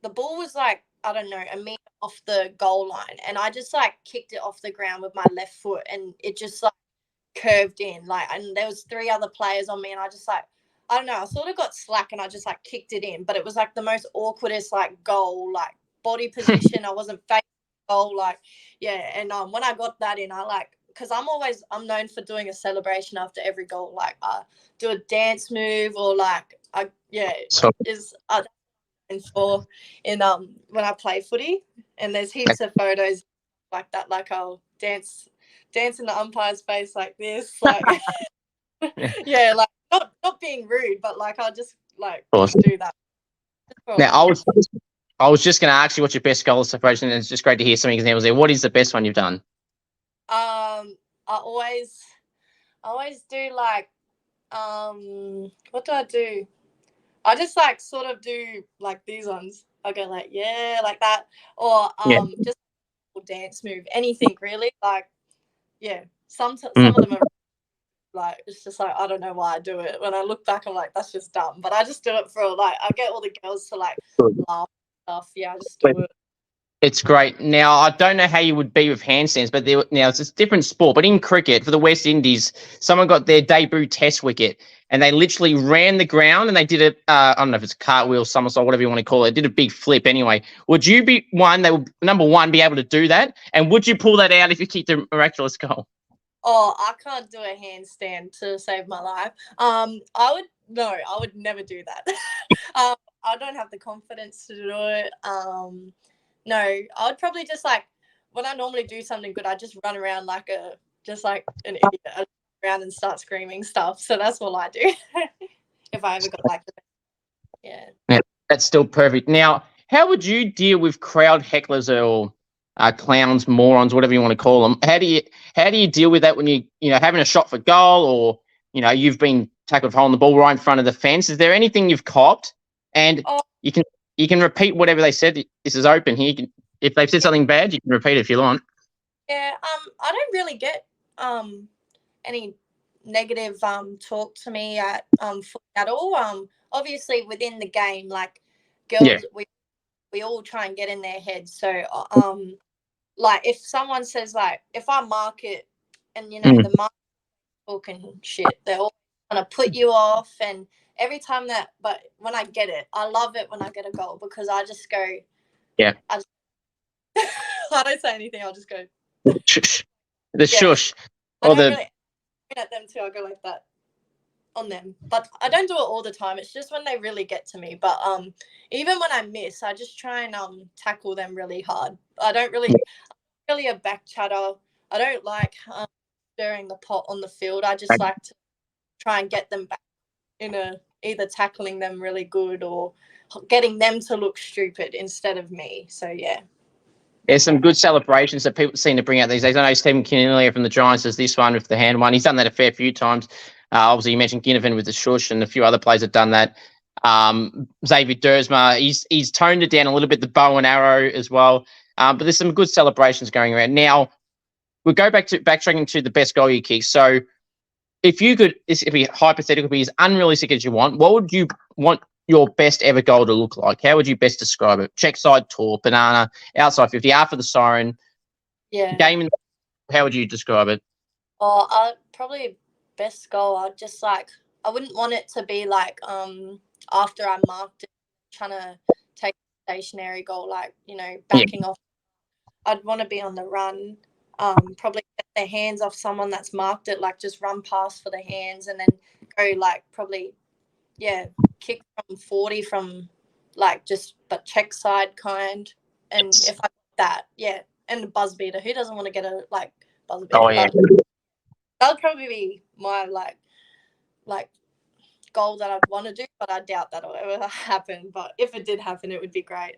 was like, I don't know, a meter off the goal line, and I just like kicked it off the ground with my left foot, and it just like curved in, like, and there was 3 other players on me, and I just like, I don't know, I sort of got slack, and I just like kicked it in, but it was like the most awkwardest like goal, like body position. I wasn't facing goal, like, and when I got that in, I like, because I'm known for doing a celebration after every goal, like do a dance move, or like when I play footy, and there's heaps of photos like that, like I'll dance in the umpire's face like this, like like not being rude, but like I'll just like do that. Now I was just going to ask you what's your best goal celebration, and it's just great to hear some examples there. What is the best one you've done? I always do like what do I do? I just like sort of do like these ones. I go like like that, or just a dance move, anything really. Like some of them are like, it's just like, I don't know why I do it. When I look back, I'm like, that's just dumb. But I just do it for like, I get all the girls to like laugh and stuff. Yeah, I just do it. It's great. Now, I don't know how you would be with handstands, but now it's a different sport. But in cricket, for the West Indies, someone got their debut test wicket, and they literally ran the ground, and they did it. I don't know if it's a cartwheel, somersault, whatever you want to call it. Did a big flip anyway. Would you be number one, be able to do that? And would you pull that out if you kicked a miraculous goal? Oh, I can't do a handstand to save my life. I would never do that. I don't have the confidence to do it. No, I would probably just like, when I normally do something good, I just run around like an idiot. I around and start screaming stuff. So that's all I do. If I ever got like that. Yeah. That's still perfect. Now, how would you deal with crowd hecklers or clowns, morons, whatever you want to call them. How do you deal with that when you having a shot for goal, or you've been tackled for holding the ball right in front of the fence? Is there anything you've copped? And Oh, you can repeat whatever they said. This is open here. If they've said something bad, you can repeat it if you want. yeah. I don't really get any negative talk to me at footy at all. Obviously within the game, like girls, we all try and get in their heads. So like if someone says, like, if I mark it and the mark talking shit, they're all trying to put you off. And every time but when I get it, I love it when I get a goal, because I just go, I don't say anything. I'll just go shush. The shush. I don't really point at them too. I go like that on them, but I don't do it all the time. It's just when they really get to me. But even when I miss, I just try and tackle them really hard. I don't really a back chatter. I don't like stirring the pot on the field. I just like to try and get them back in either tackling them really good or getting them to look stupid instead of me. So yeah. There's some good celebrations that people seem to bring out these days. I know Stephen Kinnelia from the Giants does this one with the hand one. He's done that a fair few times. Obviously, you mentioned Ginnivan with the shush, and a few other players have done that. Xavier Dersma, he's toned it down a little bit, the bow and arrow as well. But there's some good celebrations going around. Now, we'll go backtracking to the best goal you kick. So if you could, it'd be hypothetical, be as unrealistic as you want, what would you want your best ever goal to look like? How would you best describe it? Check side, tour, banana, outside 50, after the siren. Yeah. Game how would you describe it? Oh, probably best goal. I wouldn't want it to be like after I marked it, trying to take a stationary goal, like, backing off. I'd want to be on the run. Probably get their hands off someone that's marked it, like just run past for the hands and then go like probably, kick from 40 from like just but check side kind. And if I that, and the buzz beater. Who doesn't want to get a buzz beater? Oh, yeah. That would probably be my like goal that I'd want to do, but I doubt that'll ever happen. But if it did happen, it would be great.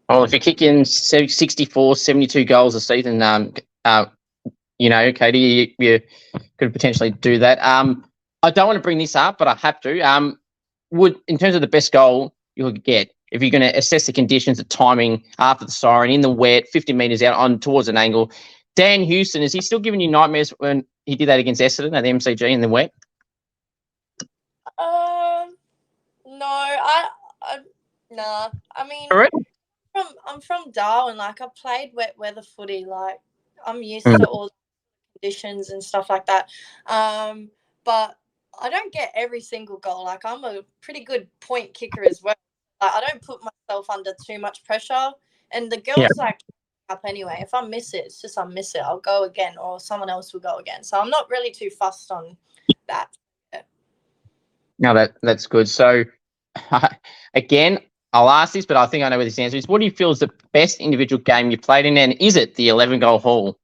Well, if you're kicking 64, 72 goals a season, Katie, you could potentially do that. I don't want to bring this up, but I have to. In terms of the best goal you could get, if you're going to assess the conditions, the timing after the siren, in the wet, 50 metres out on towards an angle, Dan Houston, is he still giving you nightmares when he did that against Essendon at the MCG in the wet? No, nah. I mean, I'm from Darwin. Like, I played wet weather footy. Like, I'm used to all the conditions and stuff like that. But I don't get every single goal. Like, I'm a pretty good point kicker as well. Like, I don't put myself under too much pressure. And the girls up anyway. If I miss it, it's just I miss it. I'll go again, or someone else will go again. So I'm not really too fussed on that. No, that's good. So, again, I'll ask this, but I think I know where this answer is. What do you feel is the best individual game you played in, and is it the 11-goal haul?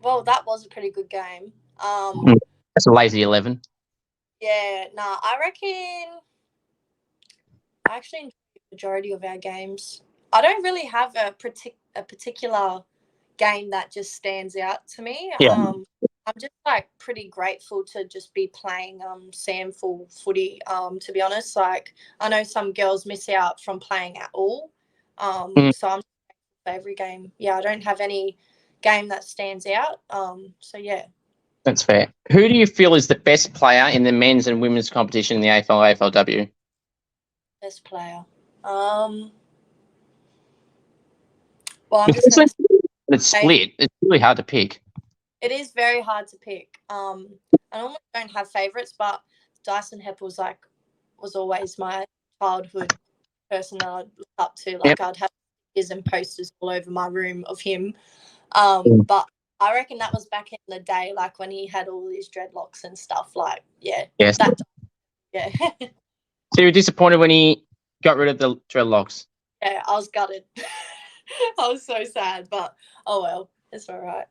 Well, that was a pretty good game. That's a lazy 11. Yeah, I reckon I actually enjoy the majority of our games. I don't really have a particular game that just stands out to me. Yeah. I'm just pretty grateful to just be playing SANFL footy. To be honest, I know some girls miss out from playing at all. So I'm grateful for every game. Yeah, I don't have any game that stands out. So yeah. That's fair. Who do you feel is the best player in the men's and women's competition in the AFLW? Best player. Well, I'm just going to say it's split. It's really hard to pick. It is very hard to pick. I normally don't have favourites, but Dyson Heppel's was always my childhood person that I'd look up to. I'd have stickers and posters all over my room of him. But I reckon that was back in the day, when he had all these dreadlocks and stuff. Yes. So you were disappointed when he got rid of the dreadlocks? Yeah, I was gutted. I was so sad, but oh well, it's all right.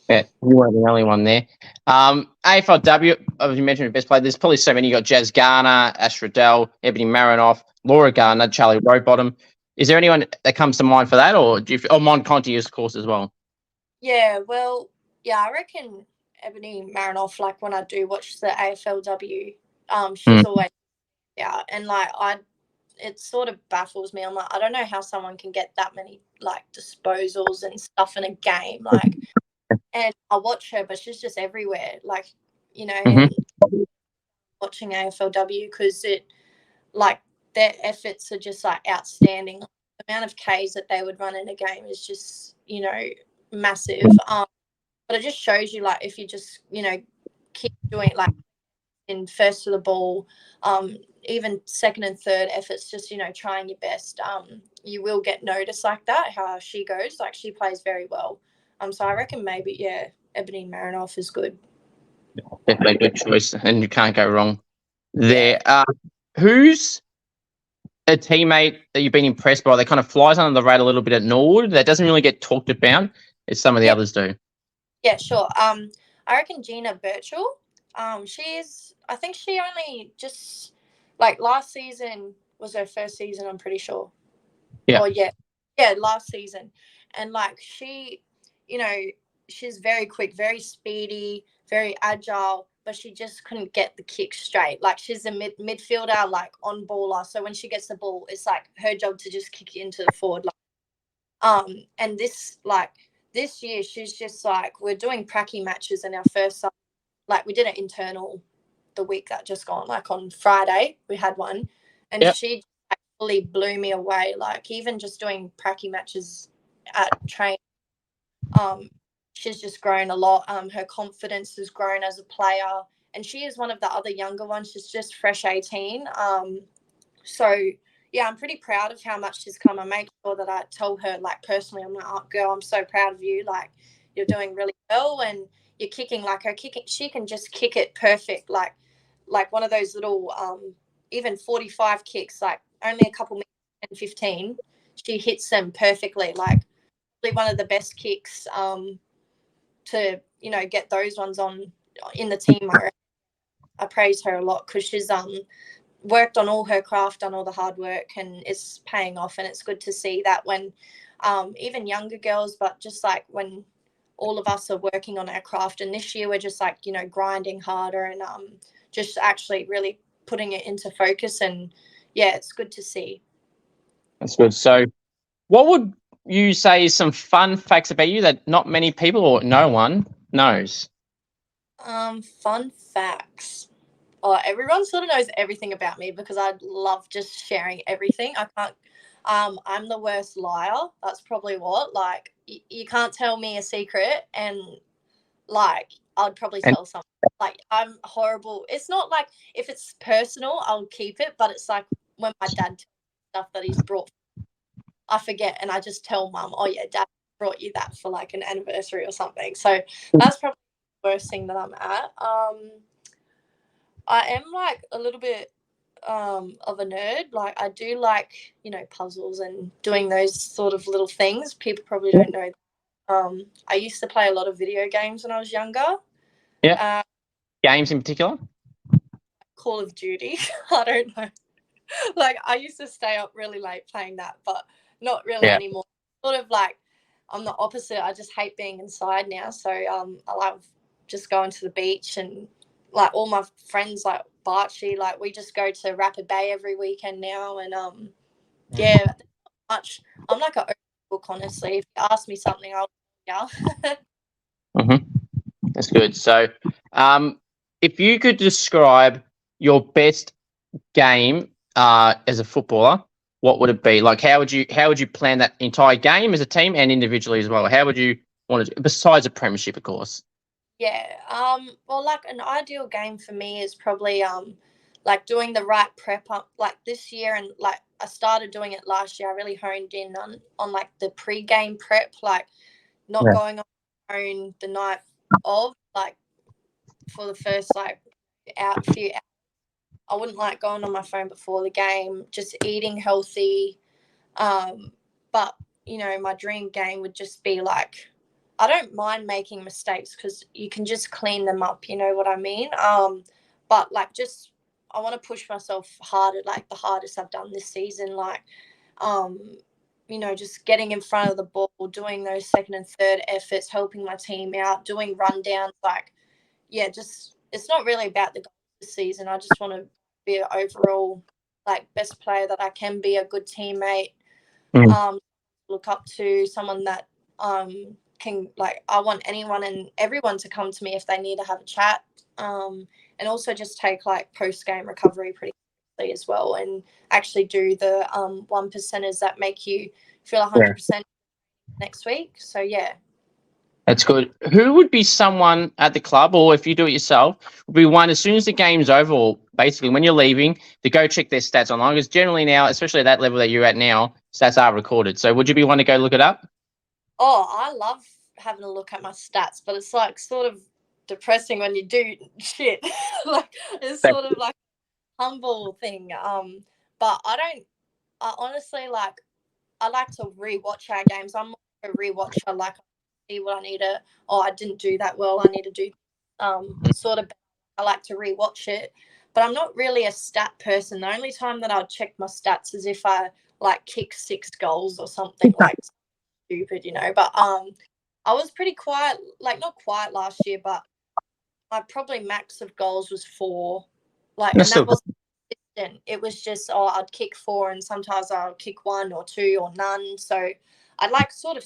Yeah, you weren't the only one there. AFLW, as you mentioned, best player. There's probably so many. You got Jazz Garner, Ash Riddell, Ebony Marinoff, Laura Garner, Charlie Rowbottom. Is there anyone that comes to mind for that, or do you? Oh, Mon Conti, of course, as well. Yeah, well, yeah, I reckon Ebony Marinoff, like when I do watch the AFLW, she's always out, and like it sort of baffles me. I'm like, I don't know how someone can get that many like disposals and stuff in a game, like, and I watch her, but she's just everywhere, like, you know, and watching AFLW because it, like, their efforts are just like outstanding. The amount of Ks that they would run in a game is just, you know, massive. But it just shows you, like, if you just, you know, keep doing it, like, in first to the ball, even second and third efforts, just, you know, trying your best, you will get noticed like that, how she goes. Like, she plays very well. So I reckon maybe, yeah, Ebony Marinoff is good. Definitely a good choice, and you can't go wrong there. Who's a teammate that you've been impressed by that kind of flies under the radar a little bit at Norwood that doesn't really get talked about as some of the others do? Yeah, sure. I reckon Gina Birchall. I think she only just, like, last season was her first season, I'm pretty sure. Yeah. Or yeah, last season. And like, she, you know, she's very quick, very speedy, very agile, but she just couldn't get the kick straight. Like, she's a midfielder, like, on baller. So when she gets the ball, it's like her job to just kick it into the forward line. And this year, she's just like, we're doing pracky matches in our first, like, we did an internal the week that just gone, like on Friday, we had one, and she actually blew me away. Like, even just doing pracky matches at train, she's just grown a lot. Her confidence has grown as a player, and she is one of the other younger ones. She's just fresh 18. So yeah, I'm pretty proud of how much she's come. I make sure that I tell her, like, personally, I'm like, oh, girl, I'm so proud of you. Like, you're doing really well, and you're kicking, like, her kicking, she can just kick it perfect, like one of those little even 45 kicks, like, only a couple minutes and 15, she hits them perfectly. Like, probably one of the best kicks to, you know, get those ones on in the team. I praise her a lot because she's worked on all her craft, done all the hard work, and it's paying off. And it's good to see that when even younger girls, but just like when all of us are working on our craft, and this year we're just like, you know, grinding harder and just actually really putting it into focus. And yeah, it's good to see. That's good. So what would you say is some fun facts about you that not many people or no one knows? Fun facts. Oh, everyone sort of knows everything about me because I love just sharing everything. I can't, I'm the worst liar. That's probably what, like, you can't tell me a secret and, like, I'd probably tell something. Like, I'm horrible. It's not like, if it's personal, I'll keep it, but it's like when my dad tells me stuff that he's brought, I forget, and I just tell mum, oh yeah, dad brought you that for like an anniversary or something. So that's probably the worst thing that I'm at. I am like a little bit of a nerd. Like, I do like, you know, puzzles and doing those sort of little things. People probably don't know. I used to play a lot of video games when I was younger. Yeah. Games in particular? Call of Duty. I don't know. Like, I used to stay up really late playing that, but not really anymore. Sort of like, I'm the opposite. I just hate being inside now. So I love just going to the beach, and like all my friends, like Bartsch, like, we just go to Rapid Bay every weekend now. And yeah, much. I'm like an open book, honestly. If you ask me something, I'll That's good. So if you could describe your best game as a footballer, what would it be? Like, how would you plan that entire game as a team and individually as well? How would you want to, besides a premiership, of course? Yeah. Well, like, an ideal game for me is probably like doing the right prep up, like this year, and like I started doing it last year. I really honed in on like the pre-game prep, like not going on my phone the night of, like, for the first like few hours. I wouldn't like going on my phone before the game, just eating healthy. But, you know, my dream game would just be like, I don't mind making mistakes because you can just clean them up, you know what I mean? But like, just, I want to push myself harder, like the hardest I've done this season. Like, just getting in front of the ball, doing those second and third efforts, helping my team out, doing rundowns. Just it's not really about the goals this season. I just want to be an overall best player that I can be, a good teammate, look up to, someone that can I want anyone and everyone to come to me if they need to have a chat, and also just take post game recovery pretty seriously as well, and actually do the 1%ers that make you feel 100% next week. So yeah. That's good. Who would be someone at the club, or if you do it yourself, would be one as soon as the game's over, or basically when you're leaving, to go check their stats online? Because generally now, especially at that level that you're at now, stats are recorded. So would you be one to go look it up? Oh, I love having a look at my stats, but it's sort of depressing when you do shit. It's sort of a humble thing. But I honestly I like to rewatch our games. I'm a rewatcher. I see what I need to. Oh, I didn't do that well. I need to do sort of. I like to rewatch it, but I'm not really a stat person. The only time that I'll check my stats is if I kick 6 goals or something stupid, But I was pretty quiet. Not quiet last year, but my probably max of goals was 4. And that was. It was just I'd kick 4 and sometimes I'll kick 1 or 2 or none. So I'd sort of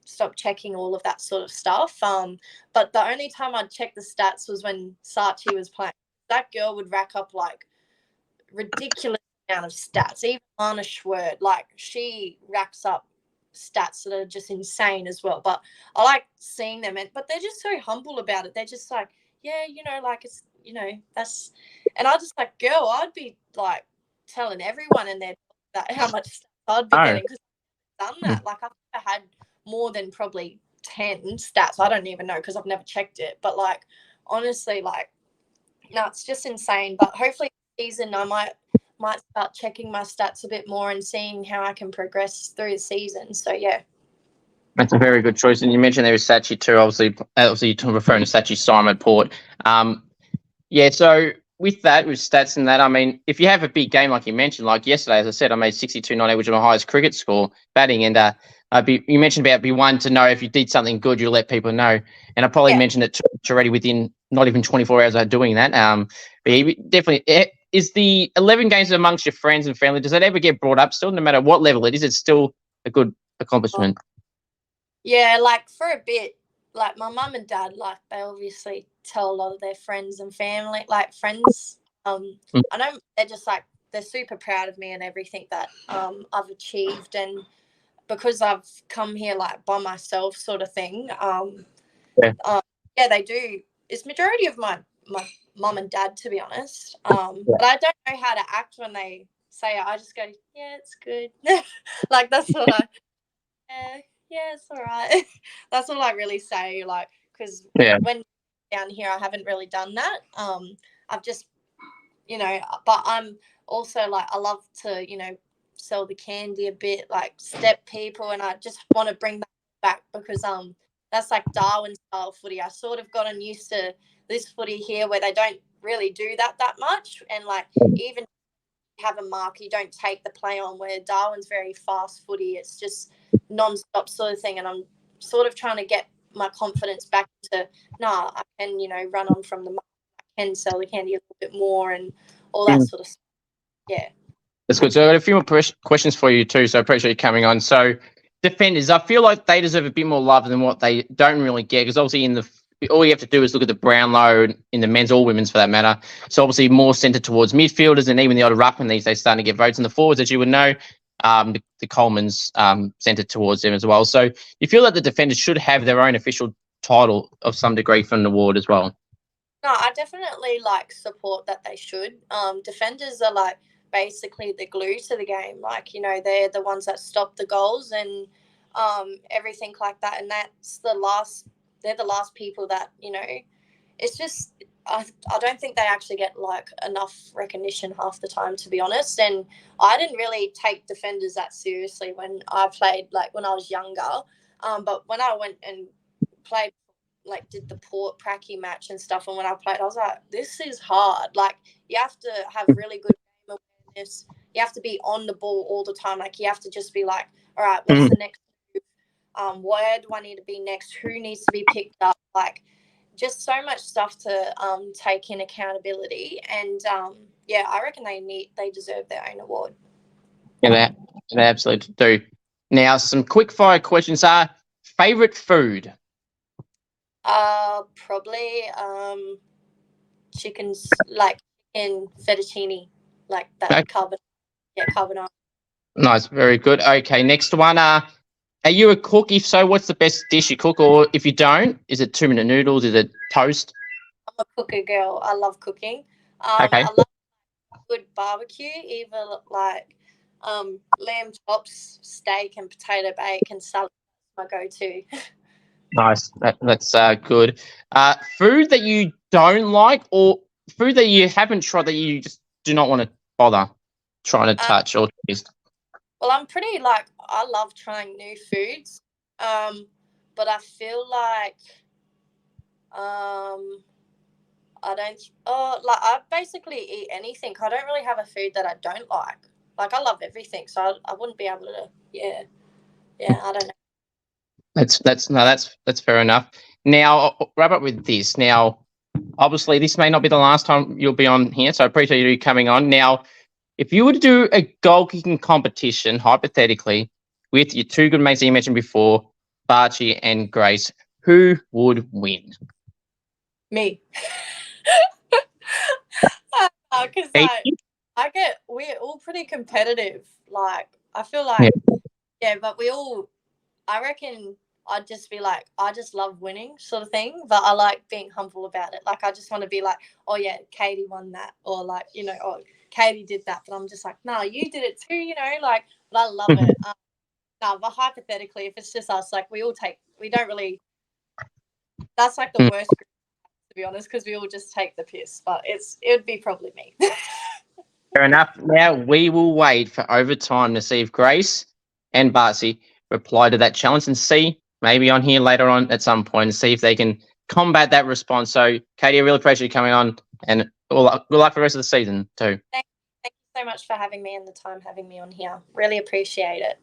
stopped checking all of that sort of stuff. But the only time I'd check the stats was when Saatchi was playing. That girl would rack up ridiculous amount of stats. Even Lana Schwert, she racks up stats that are just insane as well. But I like seeing them, but they're just so humble about it. They're just it's that's, and I just girl, I'd be telling everyone in there that how much stats I'd be getting, because I've done that. I've never had more than probably 10 stats. I don't even know because I've never checked it. But honestly, no, it's just insane. But hopefully this season I might start checking my stats a bit more and seeing how I can progress through the season. So yeah. That's a very good choice. And you mentioned there was Saatchi too. Obviously you're referring to Saatchi Simon Port. So with stats and that, I mean, if you have a big game like you mentioned, like yesterday, as I said, I made 62.98, which is my highest cricket score batting. And you mentioned about be one to know if you did something good, you'll let people know. And I probably mentioned it already within not even 24 hours of doing that. But definitely, is the 11 games amongst your friends and family, does that ever get brought up still, no matter what level it is? It's still a good accomplishment. Yeah, for a bit, my mum and dad, they obviously tell a lot of their friends and family, friends. I know they're just they're super proud of me and everything that I've achieved, and because I've come here by myself, sort of thing. They do. It's majority of my mum and dad, to be honest. But I don't know how to act when they say it. I just go, yeah, it's good. That's what I. Yeah, it's all right. That's all I really say, because when down here, I haven't really done that. I've just, but I'm also I love to, sell the candy a bit, step people, and I just want to bring that back because that's Darwin style footy. I sort of gotten used to this footy here where they don't really do that much, and even have a mark, you don't take the play on, where Darwin's very fast footy. It's just non-stop sort of thing, and I'm sort of trying to get my confidence back to I can run on from the mark, I can sell the candy a little bit more and all that sort of stuff. Yeah, that's good. So I've got a few more questions for you too, so I appreciate you coming on. So defenders, I feel like they deserve a bit more love than what they don't really get, because obviously all you have to do is look at the Brownlow in the men's or women's for that matter. So obviously more centred towards midfielders, and even the odd ruckman these days starting to get votes in the forwards, as you would know. The Coleman's centred towards them as well. So you feel that the defenders should have their own official title of some degree from the award as well? No, I definitely support that they should. Defenders are basically the glue to the game. They're the ones that stop the goals and everything like that. And they're the last people that, it's just, I don't think they actually get enough recognition half the time, to be honest. And I didn't really take defenders that seriously when I played, when I was younger. But when I went and played, did the Port Pracky match and stuff, and when I played, I was like, this is hard. You have to have really good game awareness. you have to be on the ball all the time. Like you have to just be like, all right, what's the next move? Where do I need to be next? Who needs to be picked up? Like just so much stuff to take in accountability. And yeah, I reckon they deserve their own award. Yeah, they absolutely do. Now, some quick fire questions are favorite food. Probably chickens, like in fettuccine, like that Okay. carbonara. Nice, very good. Okay, next one. Are you a cook? If so, what's the best dish you cook? Or if you don't, is it 2-minute noodles? Is it toast? I'm a cooker girl. I love cooking. Okay. I love good barbecue, either like lamb chops, steak, and potato bake and salad. My go-to. Nice. That's good. Food that you don't like, or food that you haven't tried that you just do not want to bother trying to touch or taste. Well, I'm pretty like I love trying new foods, but I feel like I don't. Oh, like I basically eat anything. I don't really have a food that I don't like. Like I love everything, so I wouldn't be able to. Yeah. I don't know. That's fair enough. Now I'll wrap up with this. Now, obviously, this may not be the last time you'll be on here, so I appreciate you coming on. Now, if you were to do a goal kicking competition, hypothetically, with your two good mates that you mentioned before, Bartsch and Grace, who would win? Me. Because we're all pretty competitive. Like I feel like but I reckon I'd just be like, I just love winning sort of thing, but I like being humble about it. Like I just want to be like, oh yeah, Katie won that, or like, oh Katie did that, but I'm just like, no, you did it too, like, but I love it. No, but hypothetically, if it's just us, like we don't really, that's like the worst group, to be honest, because we all just take the piss, but it would be probably me. Fair enough. Now we will wait for overtime to see if Grace and Bartsch reply to that challenge and see maybe on here later on at some point and see if they can combat that response. So, Katie, I really appreciate you coming on, and good luck for the rest of the season too. Thank you so much for having me and the time having me on here. Really appreciate it.